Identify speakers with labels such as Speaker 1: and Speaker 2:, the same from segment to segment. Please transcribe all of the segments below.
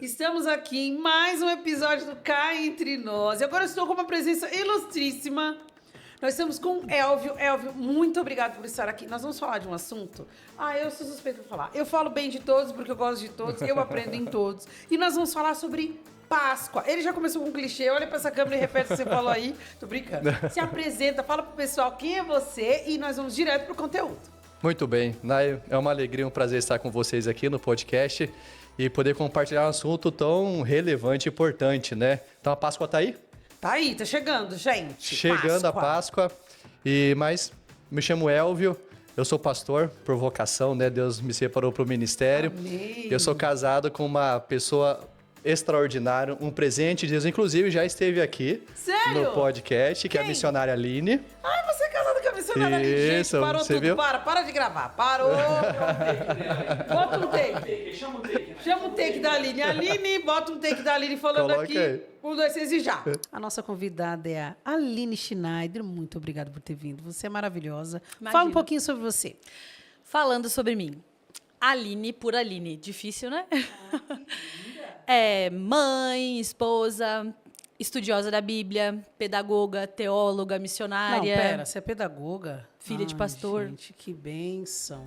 Speaker 1: Estamos aqui em mais um episódio do Cá Entre Nós. E agora eu estou com uma presença ilustríssima. Nós estamos com Elvio. Elvio, muito obrigado por estar aqui. Nós vamos falar de um assunto. Eu sou suspeita para falar. Eu falo bem de todos porque eu gosto de todos, eu aprendo em todos. E nós vamos falar sobre Páscoa. Ele já começou com um clichê, olha para essa câmera e repete o que você falou aí. Tô brincando. Se apresenta, fala pro pessoal quem é você e nós vamos direto pro conteúdo.
Speaker 2: Muito bem, Nai, é uma alegria, um prazer estar com vocês aqui no podcast e poder compartilhar um assunto tão relevante e importante, né? Então a Páscoa tá aí?
Speaker 1: Tá aí, tá chegando, gente.
Speaker 2: Chegando a Páscoa, mas me chamo Elvio, eu sou pastor por vocação, né? Deus me separou para o ministério.
Speaker 1: Amém.
Speaker 2: Eu sou casado com uma pessoa extraordinária, um presente de Deus, inclusive já esteve aqui
Speaker 1: Sério?
Speaker 2: no podcast, que é a missionária Aline.
Speaker 1: Ai, você é casado com a missionária ali, gente.
Speaker 2: Isso,
Speaker 1: Parou
Speaker 2: você
Speaker 1: tudo,
Speaker 2: viu?
Speaker 1: para de gravar. Parou. Bota um take.
Speaker 3: Chama o take.
Speaker 1: Chama o take da Aline. Aline, bota um take da Aline falando
Speaker 2: Coloca
Speaker 1: aqui.
Speaker 2: aí.
Speaker 1: 1, 2, 3 e já. A nossa convidada é a Aline Schneider. Muito obrigada por ter vindo. Você é maravilhosa.
Speaker 4: Imagina.
Speaker 1: Fala um pouquinho sobre você.
Speaker 4: Falando sobre mim. Aline por Aline. Difícil, né? É mãe, esposa, estudiosa da Bíblia, pedagoga, teóloga, missionária.
Speaker 1: Não, pera, você é pedagoga?
Speaker 4: Filha de pastor.
Speaker 1: Gente, que bênção.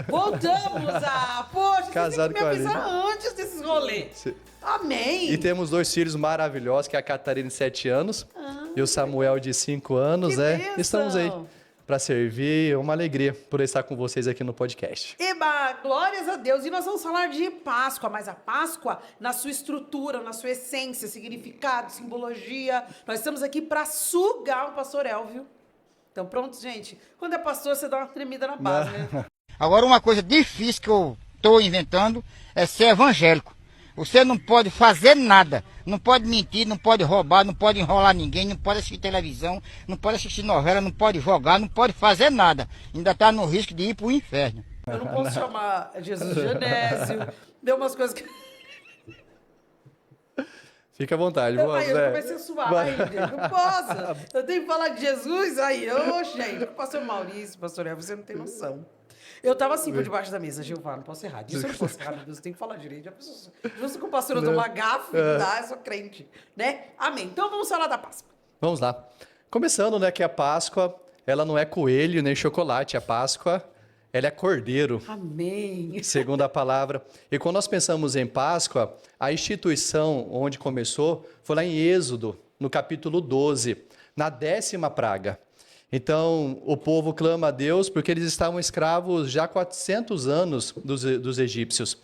Speaker 1: Voltamos a... Poxa,
Speaker 2: Casado
Speaker 1: você tem que
Speaker 2: com a
Speaker 1: me avisar
Speaker 2: Aline.
Speaker 1: antes desses rolês. Amém.
Speaker 2: E temos 2 filhos maravilhosos, que é a Catarina de 7 anos e o Samuel de 5 anos,
Speaker 1: Que
Speaker 2: né?
Speaker 1: bênção.
Speaker 2: Estamos aí para servir. É uma alegria por estar com vocês aqui no podcast.
Speaker 1: Eba, glórias a Deus. E nós vamos falar de Páscoa, mas a Páscoa na sua estrutura, na sua essência, significado, simbologia. Nós estamos aqui para sugar o pastor Elvio. Então, pronto, gente. Quando é pastor, você dá uma tremida na base, né?
Speaker 5: Agora, uma coisa difícil que eu estou inventando é ser evangélico. Você não pode fazer nada, não pode mentir, não pode roubar, não pode enrolar ninguém, não pode assistir televisão, não pode assistir novela, não pode jogar, não pode fazer nada. Ainda está no risco de ir para o inferno.
Speaker 1: Eu não posso chamar Jesus de Genésio. Deu umas coisas que...
Speaker 2: Fica à vontade, vamos,
Speaker 1: Aí eu
Speaker 2: né?
Speaker 1: comecei a suar. Aí, gente, não posso. Eu tenho que falar de Jesus. Aí, gente, o pastor Maurício, pastor Elvio, você não tem noção. Eu tava assim por debaixo da mesa, Gilvar, não posso errar. Disso eu não posso errar, meu Deus, eu tenho que falar direito. Justo com o pastor eu dou uma gafe, não dá, eu sou crente, né? Amém. Então vamos falar da Páscoa.
Speaker 2: Vamos lá. Começando, né, que a Páscoa, ela não é coelho nem chocolate. A Páscoa, ela é cordeiro,
Speaker 1: Amém.
Speaker 2: segundo a palavra. E quando nós pensamos em Páscoa, a instituição onde começou foi lá em Êxodo, no capítulo 12, na 10ª praga. Então, o povo clama a Deus porque eles estavam escravos já há 400 anos dos egípcios.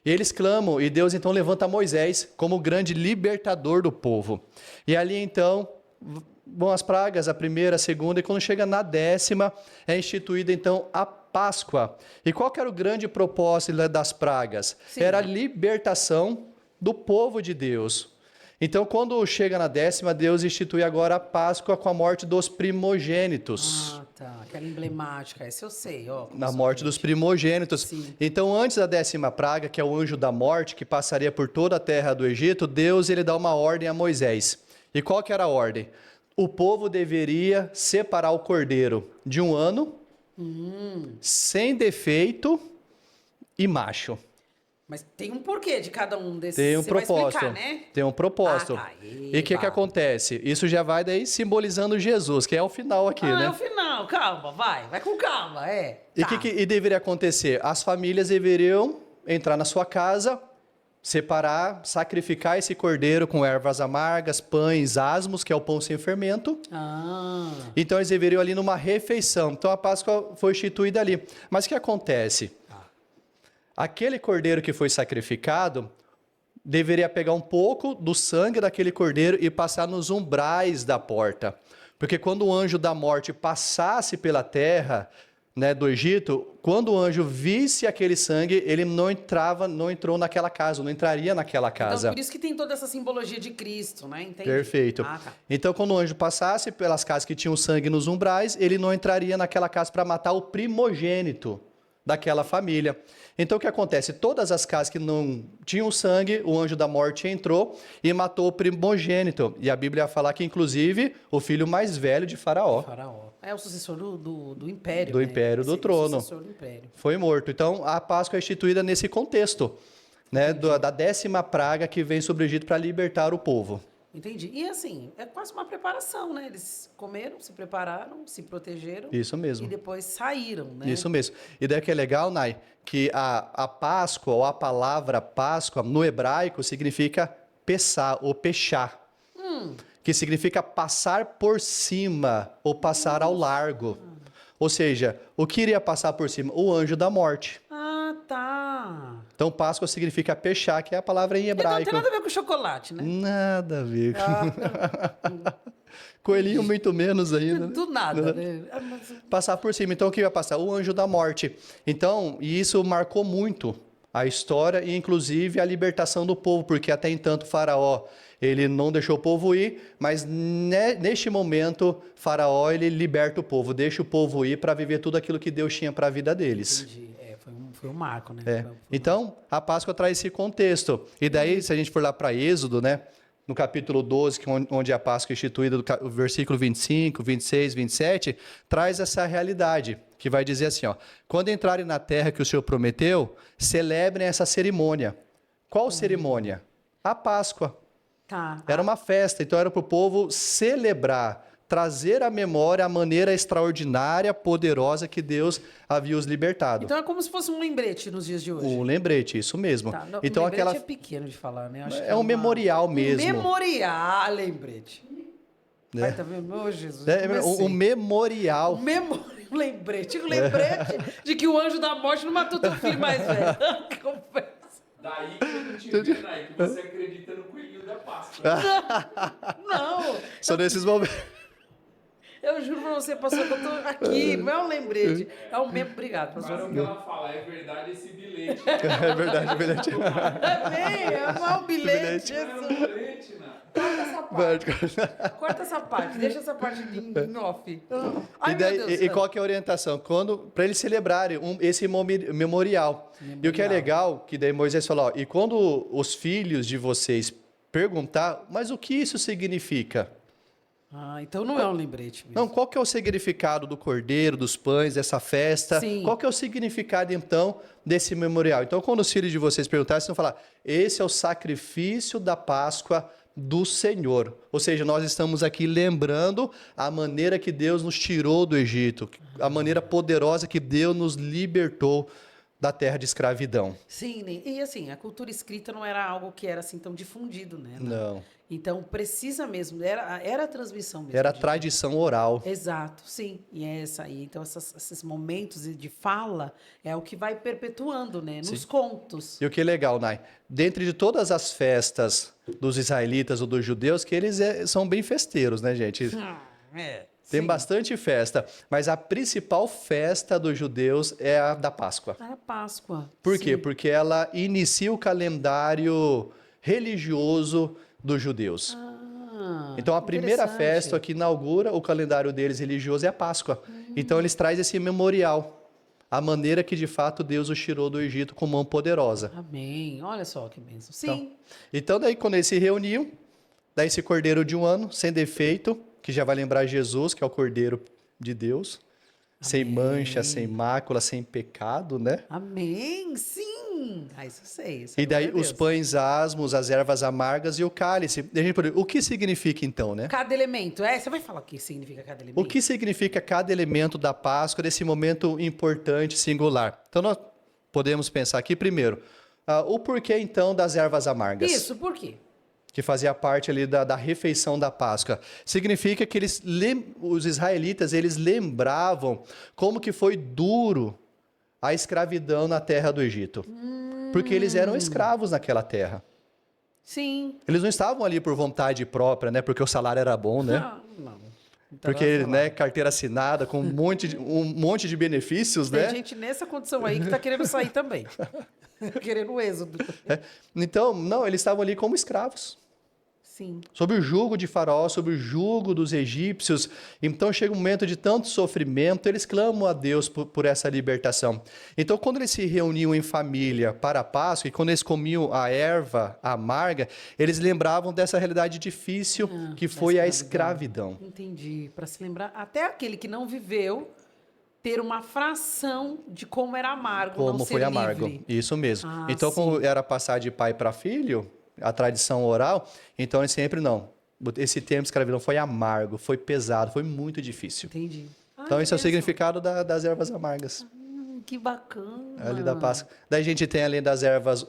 Speaker 2: E eles clamam, e Deus então levanta Moisés como o grande libertador do povo. E ali então vão as pragas, a primeira, a segunda, e quando chega na 10ª, é instituída então a Páscoa. E qual que era o grande propósito das pragas?
Speaker 1: Sim.
Speaker 2: Era a libertação do povo de Deus. Então, quando chega na 10ª, Deus institui agora a Páscoa com a morte dos primogênitos.
Speaker 1: Ah, tá. Aquela emblemática, essa eu sei, ó.
Speaker 2: Na morte dos primogênitos.
Speaker 1: Sim.
Speaker 2: Então, antes da 10ª praga, que é o anjo da morte, que passaria por toda a terra do Egito, Deus ele dá uma ordem a Moisés. E qual que era a ordem? O povo deveria separar o cordeiro de 1 ano, sem defeito e macho.
Speaker 1: Mas tem um porquê de cada um desses.
Speaker 2: Tem um
Speaker 1: Você vai
Speaker 2: propósito.
Speaker 1: explicar, né?
Speaker 2: Tem um propósito.
Speaker 1: Ah, tá.
Speaker 2: E o que
Speaker 1: Eba.
Speaker 2: acontece? Isso já vai daí simbolizando Jesus, que é o final aqui,
Speaker 1: É
Speaker 2: né?
Speaker 1: o final, calma, vai com calma, é.
Speaker 2: E o
Speaker 1: Tá.
Speaker 2: que deveria acontecer? As famílias deveriam entrar na sua casa, separar, sacrificar esse cordeiro com ervas amargas, pães, asmos, que é o pão sem fermento.
Speaker 1: Ah,
Speaker 2: Então eles deveriam ali numa refeição. Então a Páscoa foi instituída ali. Mas o que acontece? Aquele cordeiro que foi sacrificado deveria pegar um pouco do sangue daquele cordeiro e passar nos umbrais da porta. Porque quando o anjo da morte passasse pela terra, né, do Egito, quando o anjo visse aquele sangue, ele não entrou naquela casa, não entraria naquela casa.
Speaker 1: então por isso que tem toda essa simbologia de Cristo, né? Entendi.
Speaker 2: Perfeito.
Speaker 1: Ah, tá.
Speaker 2: Então, quando o anjo passasse pelas casas que tinham sangue nos umbrais, ele não entraria naquela casa para matar o primogênito daquela família. Então, o que acontece? Todas as casas que não tinham sangue, o anjo da morte entrou e matou o primogênito. E a Bíblia vai falar que, inclusive, o filho mais velho de Faraó
Speaker 1: Faraó. É o sucessor do império.
Speaker 2: Do
Speaker 1: né?
Speaker 2: império, do
Speaker 1: Esse
Speaker 2: trono.
Speaker 1: sucessor do império.
Speaker 2: foi morto. Então, a Páscoa é instituída nesse contexto. né, da 10ª praga que vem sobre o Egito para libertar o povo.
Speaker 1: Entendi. E assim, é quase uma preparação, né? Eles comeram, se prepararam, se protegeram.
Speaker 2: Isso mesmo.
Speaker 1: E depois saíram, né?
Speaker 2: Isso mesmo. E daí que é legal, Nai, que a Páscoa, ou a palavra Páscoa, no hebraico, significa pessar ou pechar. Que significa passar por cima ou passar ao largo. Ou seja, o que iria passar por cima? O anjo da morte.
Speaker 1: Ah, tá.
Speaker 2: Então, Páscoa significa pechar, que é a palavra em
Speaker 1: Então não
Speaker 2: hebraico.
Speaker 1: tem nada a ver com chocolate, né?
Speaker 2: Nada a ver.
Speaker 1: Ah,
Speaker 2: Coelhinho muito menos ainda. Né?
Speaker 1: do nada, né? Ah, mas-
Speaker 2: Passar por cima. Então, o que vai passar? O anjo da morte. Então, e isso marcou muito a história e, inclusive, a libertação do povo, porque até então o faraó, ele não deixou o povo ir, mas neste momento, faraó, ele liberta o povo, deixa o povo ir para viver tudo aquilo que Deus tinha para a vida deles.
Speaker 1: Entendi. Foi um marco, né?
Speaker 2: É. Então, a Páscoa traz esse contexto. E daí, se a gente for lá para Êxodo, né? No capítulo 12, onde a Páscoa é instituída, o versículo 25, 26, 27, traz essa realidade, que vai dizer assim, ó, quando entrarem na terra que o Senhor prometeu, celebrem essa cerimônia. Qual cerimônia? A Páscoa.
Speaker 1: Tá.
Speaker 2: Era uma festa, então era para o povo celebrar, trazer à memória a maneira extraordinária, poderosa que Deus havia os libertado.
Speaker 1: Então é como se fosse um lembrete nos dias de hoje.
Speaker 2: Um lembrete, isso mesmo.
Speaker 1: Tá, não,
Speaker 2: Então
Speaker 1: lembrete
Speaker 2: aquela
Speaker 1: é pequeno de falar, né? Acho que
Speaker 2: é um
Speaker 1: uma-
Speaker 2: memorial mesmo.
Speaker 1: Memorial, lembrete.
Speaker 2: Né?
Speaker 1: Ai, tá vendo? Ô, Jesus.
Speaker 2: É
Speaker 1: comecei.
Speaker 2: um memorial.
Speaker 1: Um lembrete. Um lembrete de que o anjo da morte não matou teu filho mais velho. Confesso.
Speaker 3: Daí que eu não te vendo aí, que você acredita no coelhinho da Páscoa.
Speaker 1: Não.
Speaker 2: São nesses momentos.
Speaker 1: Eu juro pra você, pastor, que eu tô aqui. Não é um lembrete. É um memo. Obrigado, pastor. É
Speaker 3: Mas
Speaker 1: um
Speaker 3: o que
Speaker 1: memo.
Speaker 3: ela fala, é verdade esse bilhete.
Speaker 2: É verdade, bilhete.
Speaker 1: É bem, é um bilhete.
Speaker 3: Não é um
Speaker 1: Jesus.
Speaker 3: bilhete, não.
Speaker 1: Corta essa parte. Corta essa parte. Deixa essa parte em off. Ai,
Speaker 2: E, daí,
Speaker 1: meu Deus.
Speaker 2: e qual que é a orientação? Para eles celebrarem esse memorial. E o que é legal, que daí Moisés falou, ó, e quando os filhos de vocês perguntar, mas o que isso significa?
Speaker 1: Ah, então não é um lembrete mesmo.
Speaker 2: Não, qual que é o significado do cordeiro, dos pães, dessa festa?
Speaker 1: Sim.
Speaker 2: Qual que é o significado, então, desse memorial? Então, quando os filhos de vocês perguntarem, vocês vão falar, esse é o sacrifício da Páscoa do Senhor. Ou seja, nós estamos aqui lembrando a maneira que Deus nos tirou do Egito, a maneira poderosa que Deus nos libertou da terra de escravidão.
Speaker 1: Sim, e assim, a cultura escrita não era algo que era assim tão difundido, né?
Speaker 2: Não,
Speaker 1: Então precisa mesmo, era a transmissão mesmo.
Speaker 2: era a
Speaker 1: de-
Speaker 2: tradição oral.
Speaker 1: Exato, sim. E é essa aí. Então, esses momentos de fala é o que vai perpetuando, né? Nos contos.
Speaker 2: E o que é legal, Nai? Dentre de todas as festas dos israelitas ou dos judeus, que eles são bem festeiros, né, gente?
Speaker 1: É.
Speaker 2: Tem
Speaker 1: sim.
Speaker 2: bastante festa, mas a principal festa dos judeus é a da Páscoa.
Speaker 1: Era Páscoa.
Speaker 2: Por quê?
Speaker 1: Sim.
Speaker 2: Porque ela inicia o calendário religioso dos judeus.
Speaker 1: Ah,
Speaker 2: Então, a primeira
Speaker 1: interessante.
Speaker 2: festa que inaugura o calendário deles religioso é a Páscoa. Então, eles trazem esse memorial, a maneira que, de fato, Deus os tirou do Egito com mão poderosa.
Speaker 1: Amém. Olha só que bênção. Sim.
Speaker 2: Então, daí, quando eles se reuniam, daí esse cordeiro de um ano, sem defeito, que já vai lembrar Jesus, que é o cordeiro de Deus, sem mancha, sem mácula, sem pecado, né?
Speaker 1: Amém. Sim. Ah, isso eu sei. Isso
Speaker 2: E daí
Speaker 1: glória a
Speaker 2: os
Speaker 1: Deus.
Speaker 2: pães asmos, as ervas amargas e o cálice. E a gente pode- O que significa então, né?
Speaker 1: Cada elemento. Você vai falar o que significa cada elemento?
Speaker 2: O que significa cada elemento da Páscoa, desse momento importante, singular? Então nós podemos pensar aqui primeiro, o porquê então das ervas amargas?
Speaker 1: Isso, por quê?
Speaker 2: Que fazia parte ali da refeição da Páscoa. Significa que os israelitas, eles lembravam como que foi duro a escravidão na terra do Egito. Porque eles eram escravos naquela terra.
Speaker 1: Sim.
Speaker 2: Eles não estavam ali por vontade própria, né? Porque o salário era bom, né?
Speaker 1: Não. Então,
Speaker 2: Porque,
Speaker 1: vai falar.
Speaker 2: né, carteira assinada com um monte de benefícios,
Speaker 1: Tem
Speaker 2: né?
Speaker 1: gente nessa condição aí que tá querendo sair também. Querendo o êxodo.
Speaker 2: Então, não, eles estavam ali como escravos.
Speaker 1: Sim.
Speaker 2: Sob o jugo de Faraó, sob o jugo dos egípcios. Então chega um momento de tanto sofrimento, eles clamam a Deus por essa libertação. Então, quando eles se reuniam em família para a Páscoa, e quando eles comiam a erva amarga, eles lembravam dessa realidade difícil que
Speaker 1: da
Speaker 2: foi a escravidão.
Speaker 1: Entendi. Para se lembrar, até aquele que não viveu ter uma fração de como era amargo
Speaker 2: Como
Speaker 1: não ser
Speaker 2: foi amargo.
Speaker 1: livre.
Speaker 2: Isso mesmo.
Speaker 1: Ah,
Speaker 2: Então,
Speaker 1: sim.
Speaker 2: como era passar de pai para filho, a tradição oral, então ele sempre não. Esse tempo de escravidão foi amargo, foi pesado, foi muito difícil.
Speaker 1: Entendi. Ah,
Speaker 2: Então,
Speaker 1: que
Speaker 2: esse é o
Speaker 1: bênção.
Speaker 2: significado das ervas amargas,
Speaker 1: Que bacana.
Speaker 2: ali da Páscoa. Daí a gente tem, além das ervas,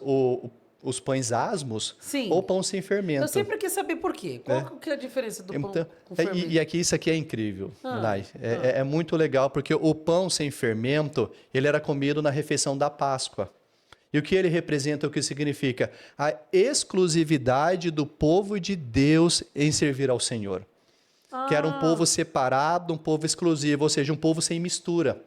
Speaker 2: os pães asmos
Speaker 1: Sim.
Speaker 2: ou pão sem fermento.
Speaker 1: Eu sempre quis saber por quê. Qual que é a diferença do pão
Speaker 2: Então,
Speaker 1: com fermento?
Speaker 2: e aqui isso aqui é incrível,
Speaker 1: Ah,
Speaker 2: Lai. É muito legal, porque o pão sem fermento, ele era comido na refeição da Páscoa. E o que ele representa, o que significa? A exclusividade do povo de Deus em servir ao Senhor. Que era um povo separado, um povo exclusivo, ou seja, um povo sem mistura.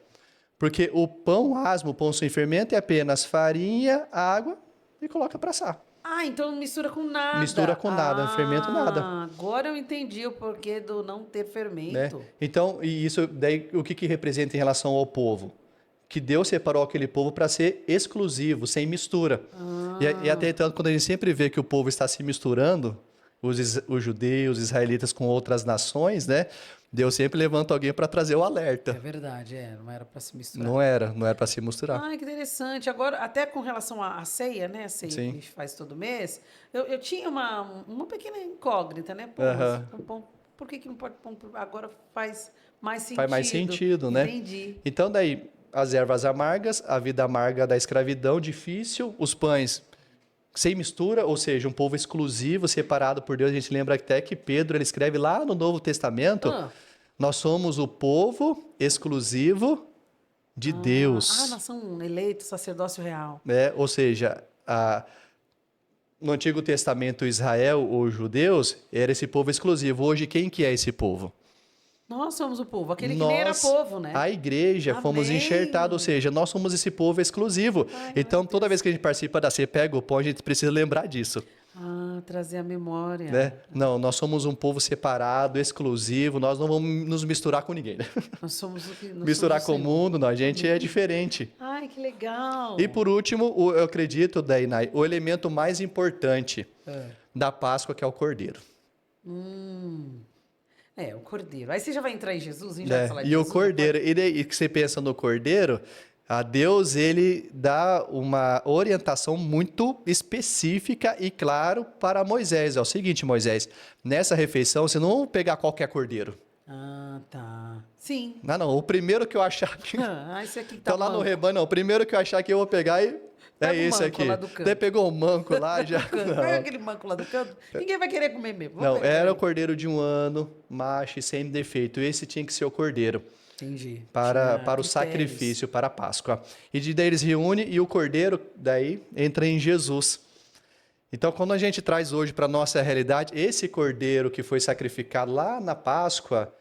Speaker 2: Porque o pão asmo, o pão sem fermento, é apenas farinha, água e coloca para assar.
Speaker 1: Ah, então não mistura com nada.
Speaker 2: Mistura com nada, fermento nada.
Speaker 1: Agora eu entendi o porquê do não ter
Speaker 2: Né?
Speaker 1: fermento.
Speaker 2: Então, e isso daí o que representa em relação ao povo? Que Deus separou aquele povo para ser exclusivo, sem mistura. E até tanto, quando a gente sempre vê que o povo está se misturando, os judeus, os israelitas com outras nações, né? Deus sempre levanta alguém para trazer o
Speaker 1: É
Speaker 2: alerta.
Speaker 1: verdade, não era para se misturar.
Speaker 2: Não era para se misturar.
Speaker 1: Ai, que interessante. Agora, até com relação à ceia, né? A ceia
Speaker 2: Sim.
Speaker 1: que a gente faz todo mês, eu tinha uma pequena incógnita, né? Pô,
Speaker 2: Aham.
Speaker 1: mas pão, por que não pode pão? Agora faz mais sentido.
Speaker 2: Faz mais sentido, né?
Speaker 1: Entendi.
Speaker 2: Então, daí, as ervas amargas, a vida amarga da escravidão difícil, os pães sem mistura, ou seja, um povo exclusivo, separado por Deus. A gente lembra até que Pedro ele escreve lá no Novo Testamento, nós somos o povo exclusivo de Deus.
Speaker 1: Nação eleita, sacerdócio real.
Speaker 2: Ou seja, no Antigo Testamento, Israel, os judeus, era esse povo exclusivo. Hoje, quem que é esse povo?
Speaker 1: Nós somos o povo, aquele que nem era povo, né?
Speaker 2: A igreja, fomos
Speaker 1: Amém.
Speaker 2: enxertados, ou seja, nós somos esse povo exclusivo. Então, toda vez que a gente participa da ceia, pega o pão, a gente precisa lembrar disso.
Speaker 1: Trazer a memória.
Speaker 2: Né? Não, nós somos um povo separado, exclusivo, nós não vamos nos misturar com ninguém. Né?
Speaker 1: Nós somos o que nós
Speaker 2: Misturar
Speaker 1: somos
Speaker 2: com
Speaker 1: o
Speaker 2: o
Speaker 1: Senhor.
Speaker 2: mundo, não, a gente é diferente.
Speaker 1: Ai, que legal.
Speaker 2: E por último, eu acredito, Dainai, o elemento mais importante da Páscoa, que é o cordeiro.
Speaker 1: O cordeiro. Aí você já vai entrar em Jesus? A gente vai falar de
Speaker 2: E o
Speaker 1: Jesus,
Speaker 2: cordeiro, e daí que você pensa no cordeiro, a Deus ele dá uma orientação muito específica e claro para Moisés. É o seguinte, Moisés, nessa refeição você não vai pegar qualquer cordeiro.
Speaker 1: Tá. Sim.
Speaker 2: Não, o primeiro que eu achar que...
Speaker 1: Esse aqui que tá
Speaker 2: Então lá no
Speaker 1: manco.
Speaker 2: rebanho, não, o primeiro que eu achar que eu vou pegar
Speaker 1: Pega o
Speaker 2: esse
Speaker 1: manco
Speaker 2: aqui.
Speaker 1: lá do canto.
Speaker 2: Daí pegou o manco lá, já...
Speaker 1: Pega aquele manco lá do canto. Ninguém vai querer comer mesmo. Vamos
Speaker 2: Não,
Speaker 1: pegar
Speaker 2: era o
Speaker 1: ele.
Speaker 2: cordeiro de 1 ano, macho e sem defeito. Esse tinha que ser o cordeiro.
Speaker 1: Entendi.
Speaker 2: Para o
Speaker 1: critérios.
Speaker 2: sacrifício, para a Páscoa. E daí eles reúnem e o cordeiro daí entra em Jesus. Então, quando a gente traz hoje para a nossa realidade, esse cordeiro que foi sacrificado lá na Páscoa,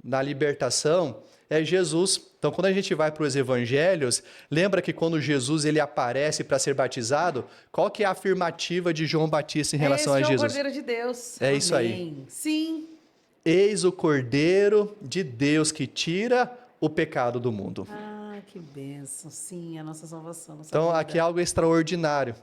Speaker 2: na libertação, é Jesus. Então, quando a gente vai para os evangelhos, lembra que quando Jesus ele aparece para ser batizado, qual que é a afirmativa de João Batista em relação a
Speaker 1: Esse é o
Speaker 2: Jesus?
Speaker 1: cordeiro de Deus.
Speaker 2: É isso aí.
Speaker 1: Amém. Sim.
Speaker 2: Eis o cordeiro de Deus que tira o pecado do mundo.
Speaker 1: Que bênção. Sim, a nossa salvação. Nossa
Speaker 2: Então,
Speaker 1: vida.
Speaker 2: aqui é algo extraordinário.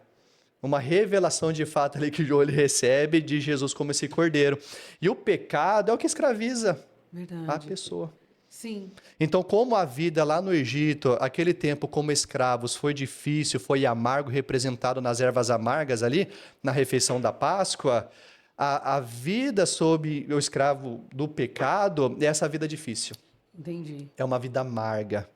Speaker 2: Uma revelação de fato ali que o João ele recebe de Jesus como esse cordeiro. E o pecado é o que escraviza
Speaker 1: Verdade.
Speaker 2: a pessoa.
Speaker 1: Sim.
Speaker 2: Então, como a vida lá no Egito, aquele tempo como escravos, foi difícil, foi amargo, representado nas ervas amargas ali, na refeição da Páscoa, a vida sob o escravo do pecado é essa vida difícil.
Speaker 1: Entendi.
Speaker 2: É uma vida amarga.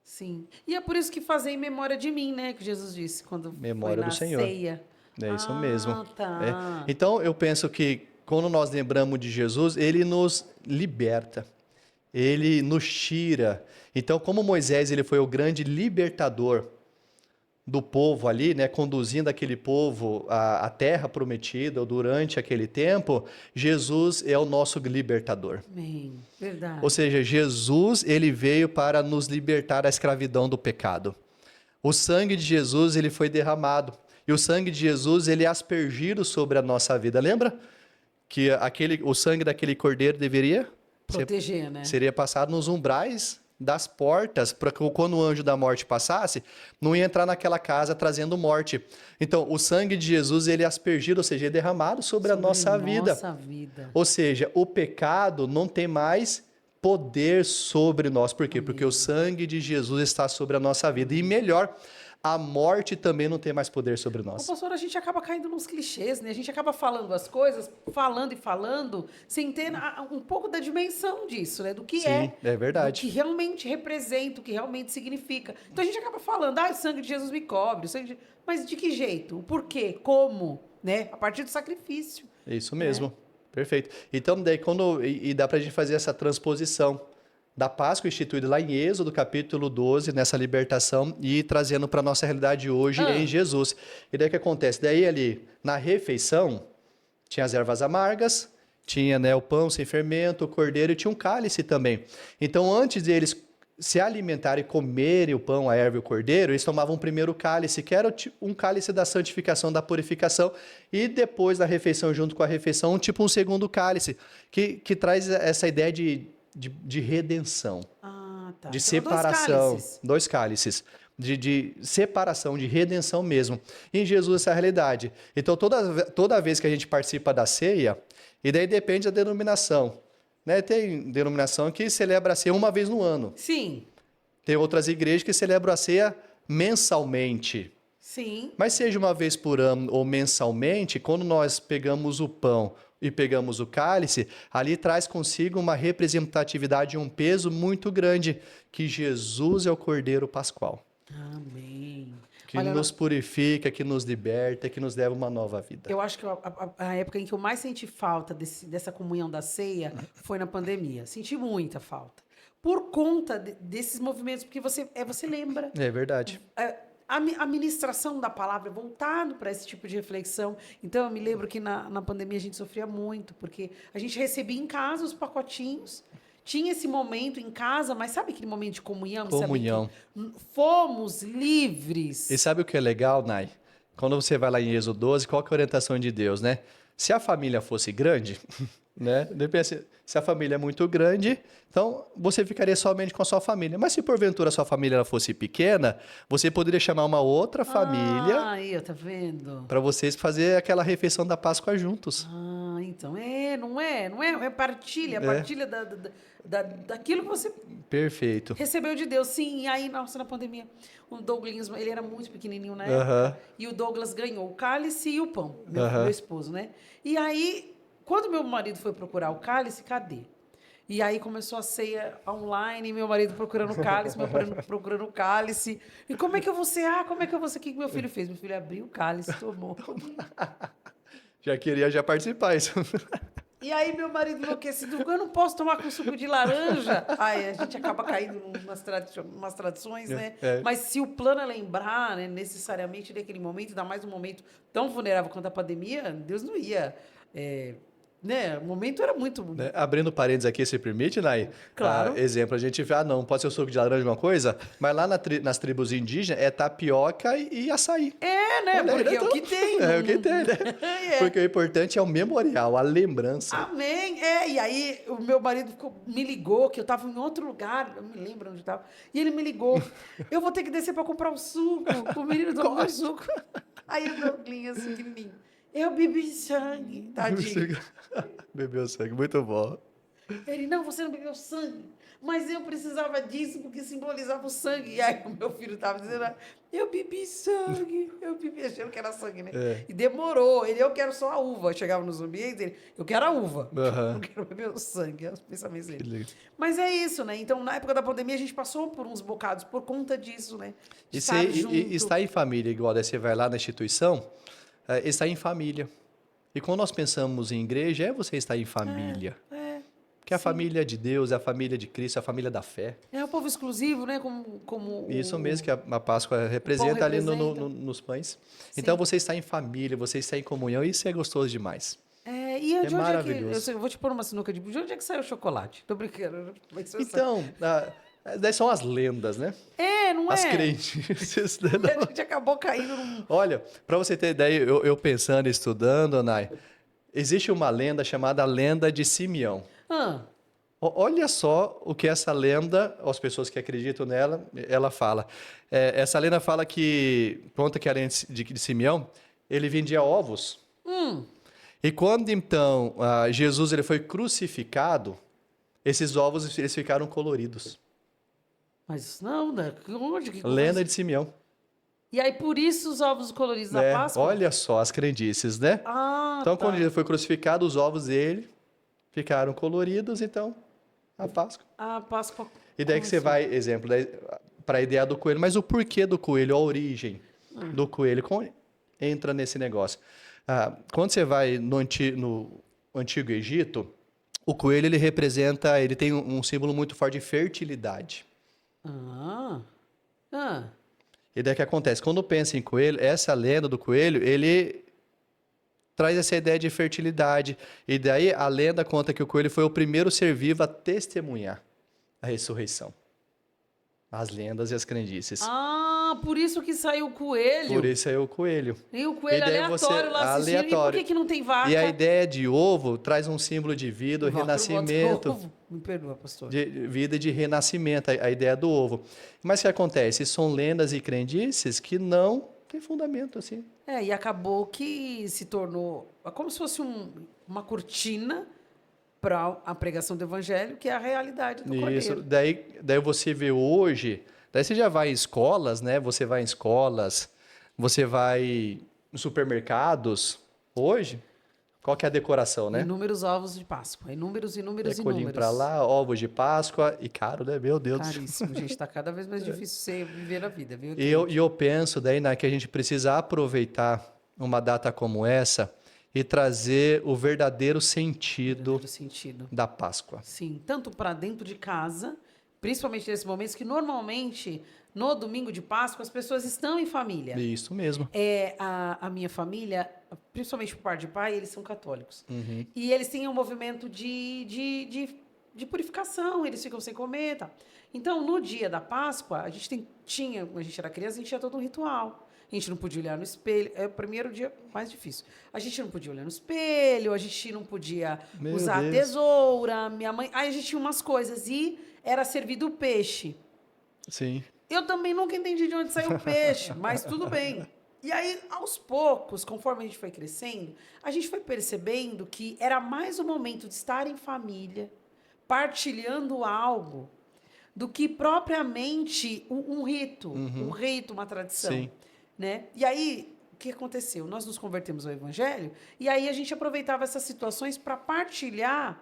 Speaker 1: Sim. E é por isso que fazer em memória de mim, né? Que Jesus disse quando
Speaker 2: Memória
Speaker 1: foi na
Speaker 2: do Senhor.
Speaker 1: ceia.
Speaker 2: É isso mesmo.
Speaker 1: Tá.
Speaker 2: Então, eu penso que quando nós lembramos de Jesus, ele nos liberta, ele nos tira. Então, como Moisés ele foi o grande libertador do povo ali, né, conduzindo aquele povo à terra prometida durante aquele tempo, Jesus é o nosso libertador.
Speaker 1: Amém. Verdade.
Speaker 2: Ou seja, Jesus ele veio para nos libertar da escravidão do pecado. O sangue de Jesus ele foi derramado. E o sangue de Jesus ele é aspergido sobre a nossa vida. Lembra que o sangue daquele cordeiro deveria
Speaker 1: Proteger, né?
Speaker 2: seria passado nos umbrais das portas, para que quando o anjo da morte passasse, não ia entrar naquela casa trazendo morte. Então, o sangue de Jesus ele é aspergido, ou seja, é derramado sobre a nossa vida.
Speaker 1: Nossa vida.
Speaker 2: Ou seja, o pecado não tem mais poder sobre nós. Por quê? Porque o sangue de Jesus está sobre a nossa vida. E melhor, a morte também não tem mais poder sobre
Speaker 1: Ô,
Speaker 2: nós.
Speaker 1: pastor, a gente acaba caindo nos clichês, né? A gente acaba falando as coisas, falando e falando, sem ter um pouco da dimensão disso, né? Do que
Speaker 2: Sim, é verdade.
Speaker 1: do que realmente representa, o que realmente significa. Então a gente acaba falando, o sangue de Jesus me cobre, mas de que jeito? O porquê? Como? Né? A partir do sacrifício.
Speaker 2: Isso mesmo. Perfeito. Então, daí, dá para a gente fazer essa transposição da Páscoa instituída lá em Êxodo, capítulo 12, nessa libertação, e trazendo para a nossa realidade hoje em Jesus. E daí o que acontece? Daí ali, na refeição, tinha as ervas amargas, tinha, né, o pão sem fermento, o cordeiro, e tinha um cálice também. Então, antes de eles se alimentarem e comerem o pão, a erva e o cordeiro, eles tomavam primeiro o cálice, que era um cálice da santificação, da purificação, e depois da refeição, junto com a refeição, um segundo cálice, que traz essa ideia de redenção,
Speaker 1: Tá.
Speaker 2: de
Speaker 1: Então,
Speaker 2: separação, dois cálices, de separação, de redenção mesmo. Em Jesus essa é a realidade. Então toda vez que a gente participa da ceia, e daí depende da denominação, né? Tem denominação que celebra a ceia uma vez no ano.
Speaker 1: Sim.
Speaker 2: Tem outras igrejas que celebram a ceia mensalmente.
Speaker 1: Sim.
Speaker 2: Mas seja uma vez por ano ou mensalmente, quando nós pegamos o pão e pegamos o cálice, ali traz consigo uma representatividade e um peso muito grande, que Jesus é o Cordeiro Pascual.
Speaker 1: Amém.
Speaker 2: Que nos purifica, que nos liberta, que nos leva a uma nova vida.
Speaker 1: Eu acho que a época em que eu mais senti falta dessa comunhão da ceia foi na pandemia. Senti muita falta. Por conta desses movimentos, porque você lembra.
Speaker 2: É verdade.
Speaker 1: A ministração da palavra é voltado para esse tipo de reflexão. Então, eu me lembro que na pandemia a gente sofria muito, porque a gente recebia em casa os pacotinhos, tinha esse momento em casa, mas sabe aquele momento de comunhão?
Speaker 2: Comunhão.
Speaker 1: Sabe que fomos livres.
Speaker 2: E sabe o que é legal, Nai? Quando você vai lá em Êxodo 12, qual que é a orientação de Deus, né? Se a família fosse grande, né? Depende, se a família é muito grande, então você ficaria somente com a sua família. Mas se porventura a sua família ela fosse pequena, você poderia chamar uma outra família
Speaker 1: Aí, tá vendo?
Speaker 2: para vocês fazer aquela refeição da Páscoa juntos.
Speaker 1: Então, não é partilha, partilha daquilo que você
Speaker 2: Perfeito.
Speaker 1: recebeu de Deus. Sim, e aí, nossa, na pandemia, o Douglas, ele era muito pequenininho na época, e o Douglas ganhou o cálice e o pão, meu esposo, né? E aí, quando meu marido foi procurar o cálice, cadê? E aí começou a ceia online, meu marido procurando o cálice, meu marido procurando o cálice. E como é que eu vou cear? Como é que eu vou cear? O que meu filho fez? Meu filho abriu o cálice, tomou.
Speaker 2: Já queria participar isso.
Speaker 1: E aí meu marido enlouquecido, eu não posso tomar com suco de laranja. Aí a gente acaba caindo umas tradições, né? Mas se o plano é lembrar, né, necessariamente daquele momento, ainda mais um momento tão vulnerável quanto a pandemia, Deus não ia... né? O momento era muito...
Speaker 2: Né? Abrindo parênteses aqui, se permite, Nai?
Speaker 1: Claro.
Speaker 2: Exemplo, a gente vê, não pode ser o suco de laranja uma coisa, mas lá nas tribos indígenas é tapioca e açaí.
Speaker 1: Né?
Speaker 2: Olha,
Speaker 1: Porque
Speaker 2: então,
Speaker 1: é o que tem.
Speaker 2: É o que tem, né? Porque o importante é o memorial, a lembrança.
Speaker 1: Amém. E aí o meu marido me ligou, que eu estava em outro lugar, eu me lembro onde estava, e ele me ligou, eu vou ter que descer para comprar o suco, o menino tomou o suco. Aí o Douglinho, assim, pequenininho, eu bebi sangue, tadinho.
Speaker 2: Bebeu sangue, muito bom.
Speaker 1: Ele, não, você não bebeu sangue, mas eu precisava disso porque simbolizava o sangue. E aí o meu filho estava dizendo, eu bebi sangue, achando que era sangue, né? E demorou, eu quero só a uva. Eu chegava nos ambientes, ele, eu quero a uva, não quero beber o sangue, é os pensamentos dele. Mas é isso, né? Então, na época da pandemia, a gente passou por uns bocados por conta disso, né?
Speaker 2: E estar em família, igual daí você vai lá na instituição, estar em família. E quando nós pensamos em igreja, você estar em família. Porque a família de Deus, é a família de Cristo, é a família da fé.
Speaker 1: É o povo exclusivo, né? Como
Speaker 2: isso mesmo que a Páscoa representa ali nos pães. Sim. Então, você está em família, você está em comunhão, e isso é gostoso demais.
Speaker 1: E de onde
Speaker 2: maravilhoso.
Speaker 1: eu vou te pôr uma sinuca de onde é que saiu o chocolate? Tô brincando.
Speaker 2: Então, daí são as lendas, né?
Speaker 1: Não
Speaker 2: as
Speaker 1: é?
Speaker 2: As crendices.
Speaker 1: A gente acabou caindo num...
Speaker 2: Olha, para você ter ideia, eu pensando, estudando, Anai, existe uma lenda chamada Lenda de Simeão. Olha só o que essa lenda, as pessoas que acreditam nela, ela fala. Essa lenda fala conta que a lenda de Simeão, ele vendia ovos. E quando, então, Jesus ele foi crucificado, esses ovos eles ficaram coloridos.
Speaker 1: Mas não, né? Onde que
Speaker 2: Lenda de Simeão.
Speaker 1: E aí, por isso, os ovos coloridos da
Speaker 2: Né?
Speaker 1: Páscoa?
Speaker 2: Olha só as crendices, né?
Speaker 1: Ah,
Speaker 2: Então,
Speaker 1: tá.
Speaker 2: quando ele foi crucificado, os ovos dele ficaram coloridos, então, a Páscoa.
Speaker 1: A Páscoa...
Speaker 2: E daí
Speaker 1: como
Speaker 2: que você
Speaker 1: assim?
Speaker 2: vai, exemplo, para a ideia do coelho. Mas o porquê do coelho, a origem do coelho, como entra nesse negócio? Quando você vai no Antigo Egito, o coelho ele representa, ele tem um símbolo muito forte de fertilidade.
Speaker 1: Ah.
Speaker 2: E daí que acontece? Quando pensa em coelho, essa lenda do coelho, ele traz essa ideia de fertilidade. E daí a lenda conta que o coelho foi o primeiro ser vivo a testemunhar a ressurreição. As lendas e as crendices.
Speaker 1: Ah, por isso que saiu o coelho.
Speaker 2: Por isso aí o coelho.
Speaker 1: E o coelho
Speaker 2: E daí
Speaker 1: aleatório lá assistindo.
Speaker 2: aleatório.
Speaker 1: E por que não tem vaca?
Speaker 2: E a ideia de ovo traz um símbolo de vida,
Speaker 1: Vaca, eu boto
Speaker 2: renascimento.
Speaker 1: ovo. Me perdoa, pastor.
Speaker 2: De vida e de renascimento, a ideia do ovo. Mas o que acontece? São lendas e crendices que não têm fundamento, assim.
Speaker 1: E acabou que se tornou como se fosse uma cortina para a pregação do evangelho, que é a realidade do
Speaker 2: Isso.
Speaker 1: cordeiro.
Speaker 2: Daí você vê hoje, daí você já vai em escolas, né? Você vai em escolas, você vai em supermercados. Hoje, qual que é a decoração, né?
Speaker 1: Inúmeros ovos de Páscoa. Inúmeros.
Speaker 2: Coelhinho pra lá, ovos de Páscoa e caro, né? Meu Deus do céu.
Speaker 1: Caríssimo, gente. Está cada vez mais difícil você viver a vida, viu?
Speaker 2: E eu penso daí, né, que a gente precisa aproveitar uma data como essa e trazer o verdadeiro sentido
Speaker 1: Verdadeiro sentido.
Speaker 2: da Páscoa.
Speaker 1: Sim, tanto para dentro de casa, principalmente nesses momentos que normalmente no domingo de Páscoa as pessoas estão em família.
Speaker 2: Isso mesmo.
Speaker 1: A minha família, principalmente por parte de pai, eles são católicos.
Speaker 2: Uhum.
Speaker 1: E eles têm um movimento de purificação, eles ficam sem comer, tá? Então, no dia da Páscoa, a gente quando a gente era criança, a gente tinha todo um ritual. A gente não podia olhar no espelho. É o primeiro dia mais difícil. A gente não podia olhar no espelho, a gente não podia
Speaker 2: Meu
Speaker 1: usar
Speaker 2: Deus.
Speaker 1: a tesoura, minha mãe... Aí a gente tinha umas coisas. E era servido o peixe.
Speaker 2: Sim.
Speaker 1: Eu também nunca entendi de onde saiu o peixe, mas tudo bem. E aí, aos poucos, conforme a gente foi crescendo, a gente foi percebendo que era mais o momento de estar em família, partilhando algo, do que propriamente um rito, uma tradição.
Speaker 2: Sim.
Speaker 1: Né? E aí, o que aconteceu? Nós nos convertemos ao Evangelho e aí a gente aproveitava essas situações para partilhar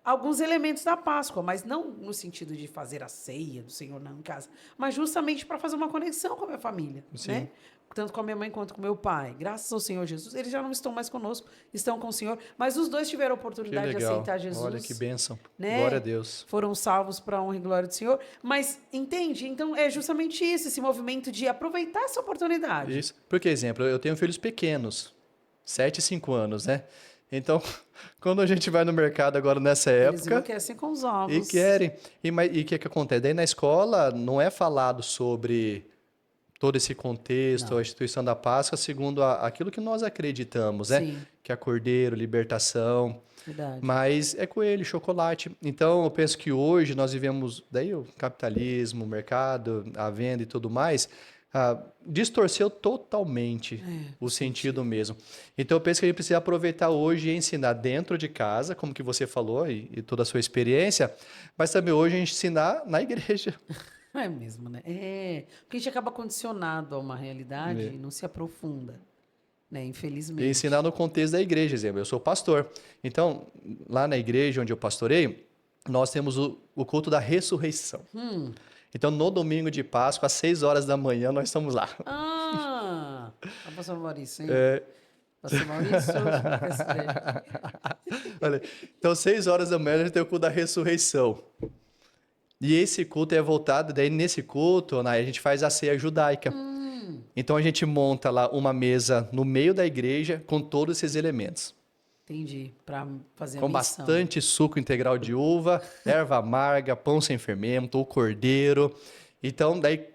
Speaker 1: alguns elementos da Páscoa, mas não no sentido de fazer a ceia do Senhor não, em casa, mas justamente para fazer uma conexão com a minha família.
Speaker 2: Sim.
Speaker 1: Né? Tanto com a minha mãe quanto com o meu pai. Graças ao Senhor Jesus, eles já não estão mais conosco, estão com o Senhor, mas os dois tiveram a
Speaker 2: Que
Speaker 1: oportunidade de
Speaker 2: legal.
Speaker 1: aceitar Jesus.
Speaker 2: Olha que bênção.
Speaker 1: Né?
Speaker 2: Glória a Deus.
Speaker 1: Foram salvos para a honra e glória do Senhor. Mas, entende? Então, é justamente isso, esse movimento de aproveitar essa oportunidade.
Speaker 2: Isso. Porque, exemplo, eu tenho filhos pequenos, 7 e 5 anos, né? Então, quando a gente vai no mercado agora nessa
Speaker 1: Eles
Speaker 2: época...
Speaker 1: enlouquecem com os ovos.
Speaker 2: E querem. E o que acontece? Daí na escola não é falado sobre todo esse contexto, a instituição da Páscoa, segundo aquilo que nós acreditamos, né?
Speaker 1: Sim.
Speaker 2: Que é cordeiro, libertação,
Speaker 1: Verdade.
Speaker 2: mas é coelho, chocolate. Então, eu penso que hoje nós vivemos, daí o capitalismo, o mercado, a venda e tudo mais, distorceu totalmente o sentido mesmo. Então, eu penso que a gente precisa aproveitar hoje e ensinar dentro de casa, como que você falou, e toda a sua experiência, mas também hoje a gente ensinar na igreja.
Speaker 1: É mesmo, né? Porque a gente acaba condicionado a uma realidade e não se aprofunda, né? Infelizmente.
Speaker 2: E ensinar no contexto da igreja, exemplo. Eu sou pastor. Então, lá na igreja onde eu pastorei, nós temos o culto da ressurreição. Então, no domingo de Páscoa, às 6 horas da manhã, nós estamos lá.
Speaker 1: A pastor Maurício, hein?
Speaker 2: É.
Speaker 1: Pastor Maurício,
Speaker 2: Olha, então, 6 horas da manhã, a gente tem o culto da ressurreição. E esse culto é voltado, daí nesse culto, né, a gente faz a ceia judaica. Então, a gente monta lá uma mesa no meio da igreja com todos esses elementos.
Speaker 1: Entendi. Para fazer a
Speaker 2: Com
Speaker 1: missão.
Speaker 2: bastante suco integral de uva, erva amarga, pão sem fermento, o cordeiro. Então, daí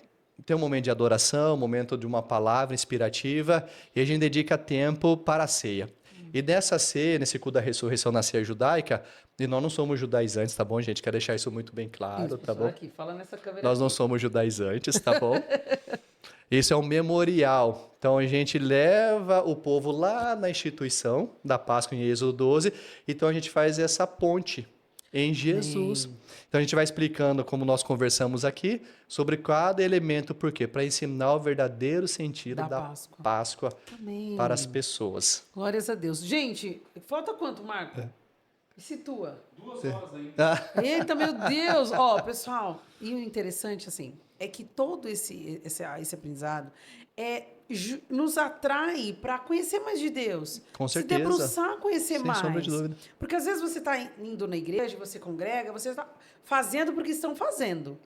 Speaker 2: tem um momento de adoração, um momento de uma palavra inspirativa, e a gente dedica tempo para a ceia. E nessa ceia, nesse culto da ressurreição na ceia judaica, e nós não somos judaizantes, tá bom, gente? Quero deixar isso muito bem claro,
Speaker 1: Isso,
Speaker 2: tá
Speaker 1: pastor,
Speaker 2: bom?
Speaker 1: Aqui, fala nessa câmera.
Speaker 2: Nós não somos judaizantes, tá bom? Isso é um memorial. Então, a gente leva o povo lá na instituição da Páscoa, em Êxodo 12. Então, a gente faz essa ponte em Jesus. Então a gente vai explicando como nós conversamos aqui sobre cada elemento, por quê? Para ensinar o verdadeiro sentido
Speaker 1: Da
Speaker 2: da
Speaker 1: Páscoa.
Speaker 2: Páscoa
Speaker 1: Amém.
Speaker 2: para as pessoas.
Speaker 1: Glórias a Deus. Gente, falta quanto, Marco? Me situa.
Speaker 3: 2 horas aí.
Speaker 1: Eita, meu Deus! Ó, pessoal, e o interessante, assim, é que todo esse aprendizado nos atrai para conhecer mais de Deus.
Speaker 2: Com
Speaker 1: Se
Speaker 2: certeza.
Speaker 1: debruçar, conhecer
Speaker 2: Sem
Speaker 1: mais.
Speaker 2: sombra de dúvida.
Speaker 1: Porque às vezes você está indo na igreja, você congrega, você está fazendo porque estão fazendo.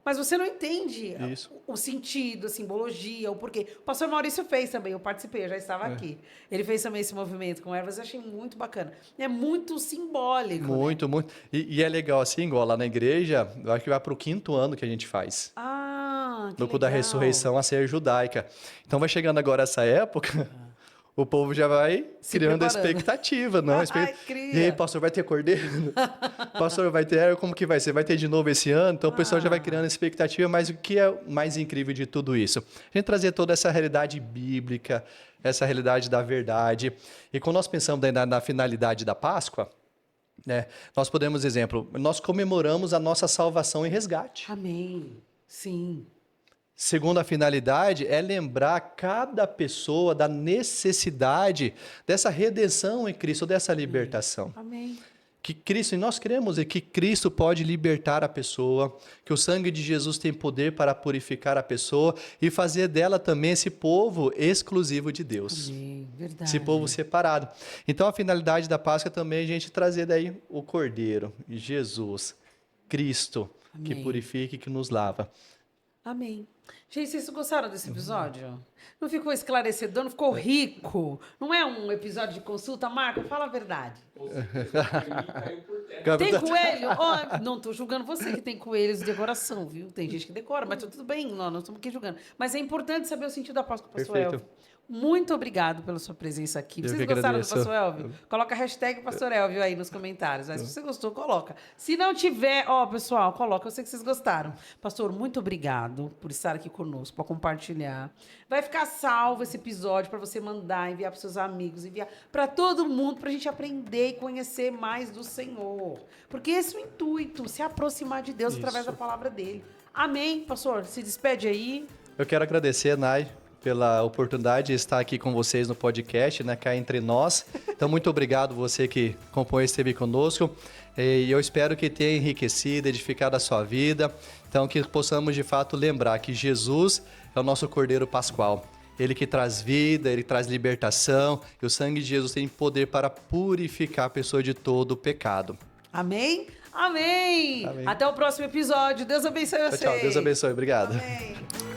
Speaker 1: Mas você não entende
Speaker 2: Isso.
Speaker 1: o sentido, a simbologia, o porquê. O pastor Maurício fez também, eu participei, eu já estava aqui. Ele fez também esse movimento com ervas, eu achei muito bacana. É muito simbólico.
Speaker 2: Muito,
Speaker 1: né?
Speaker 2: muito. E é legal assim, igual lá na igreja, eu acho que vai para o 5º ano que a gente faz.
Speaker 1: Ah, que
Speaker 2: No culto da
Speaker 1: legal.
Speaker 2: ressurreição, a ceia judaica. Então vai chegando agora essa época, o povo já vai
Speaker 1: Se
Speaker 2: criando
Speaker 1: preparando.
Speaker 2: expectativa, não?
Speaker 1: Ai, cria.
Speaker 2: E aí, pastor, vai ter cordeiro? Pastor, vai ter? Como que vai ser? Vai ter de novo esse ano? Então o pessoal já vai criando expectativa, mas o que é o mais incrível de tudo isso? A gente trazer toda essa realidade bíblica, essa realidade da verdade. E quando nós pensamos ainda na finalidade da Páscoa, né, nós podemos, exemplo, nós comemoramos a nossa salvação e resgate.
Speaker 1: Amém. Sim.
Speaker 2: Segunda finalidade é lembrar cada pessoa da necessidade dessa redenção em Cristo, dessa libertação.
Speaker 1: Amém.
Speaker 2: Que Cristo, e nós cremos que Cristo pode libertar a pessoa, que o sangue de Jesus tem poder para purificar a pessoa e fazer dela também esse povo exclusivo de Deus.
Speaker 1: Amém. Verdade.
Speaker 2: Esse povo separado. Então a finalidade da Páscoa também é a gente trazer daí o Cordeiro, Jesus, Cristo, que
Speaker 1: Amém.
Speaker 2: purifica e que nos lava.
Speaker 1: Amém. Gente, vocês gostaram desse episódio? Não ficou esclarecedor? Não ficou rico? Não é um episódio de consulta? Marco, fala a verdade.
Speaker 3: Caiu por terra.
Speaker 1: Tem coelho? Ó, não estou julgando você que tem coelhos de decoração, viu? Tem gente que decora, mas tudo bem, não estamos aqui julgando. Mas é importante saber o sentido da Páscoa, pastor
Speaker 2: Perfeito.
Speaker 1: Elvio. Muito obrigado pela sua presença aqui.
Speaker 2: Eu
Speaker 1: Vocês
Speaker 2: que
Speaker 1: gostaram do
Speaker 2: agradeço.
Speaker 1: pastor Elvio? Coloca a hashtag pastor Elvio aí nos comentários. Mas se você gostou, coloca. Se não tiver, ó, pessoal, coloca. Eu sei que vocês gostaram. Pastor, muito obrigado por estar aqui conosco, por compartilhar. Vai ficar salvo esse episódio para você mandar, enviar para seus amigos, enviar para todo mundo, para a gente aprender e conhecer mais do Senhor. Porque esse é o intuito, se aproximar de Deus através da palavra dele. Amém, pastor? Se despede aí.
Speaker 2: Eu quero agradecer, Nai, pela oportunidade de estar aqui com vocês no podcast, né, cá entre nós. Então, muito obrigado você que compõe esteve conosco. E eu espero que tenha enriquecido, edificado a sua vida. Então, que possamos, de fato, lembrar que Jesus é o nosso Cordeiro Pascual. Ele que traz vida, ele traz libertação. E o sangue de Jesus tem poder para purificar a pessoa de todo o pecado.
Speaker 1: Amém? Amém!
Speaker 2: Amém.
Speaker 1: Até o próximo episódio. Deus abençoe
Speaker 2: Tchau,
Speaker 1: vocês.
Speaker 2: tchau. Deus abençoe. Obrigado.
Speaker 1: Amém.